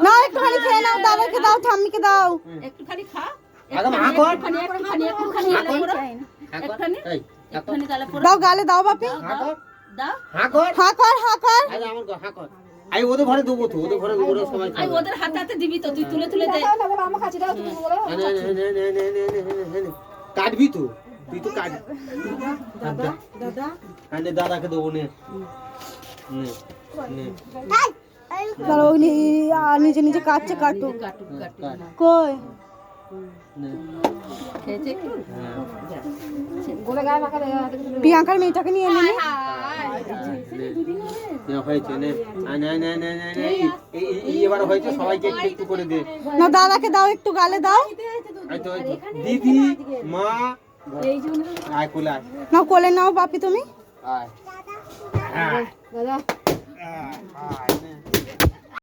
না একটুখানি খেয়ে নাও, দাদাকে দাও, ঠাম্মিকে দাও। একটুখানি খা। আগে মা কর। দাও গালে দাও বাপি। হা কর। হা কর, হা কর। আরে আমার হা কর। আই ওদের ঘরে দেবো তো, ওদের ঘরে ওরা সবাই খাবে। ওদের হাতে হাতে দিবি তো, তুই তুলে তুলে দে। নে কাটবি তো, তুই তো কাট। দাদা আরে দাদাকে দেবো নে। নে নে দাঁড়াও, নিজে নিজে কাটছে, কাটু। কাটুক কাটুক। কই নে খেয়েছে একটু? প্রিয়াঙ্কার মেয়েটাকে নিয়ে এলি? হয়েছে নে নে নে নে নে নে এবার হয়েছে, সবাইকে একটু একটু করে দে। না দাদাকে দাও, একটু গালে দাও। এই তো দিদি মা আয় কোলে আয়। নাও কোলে নাও বাপি তুমি। আয় দাদা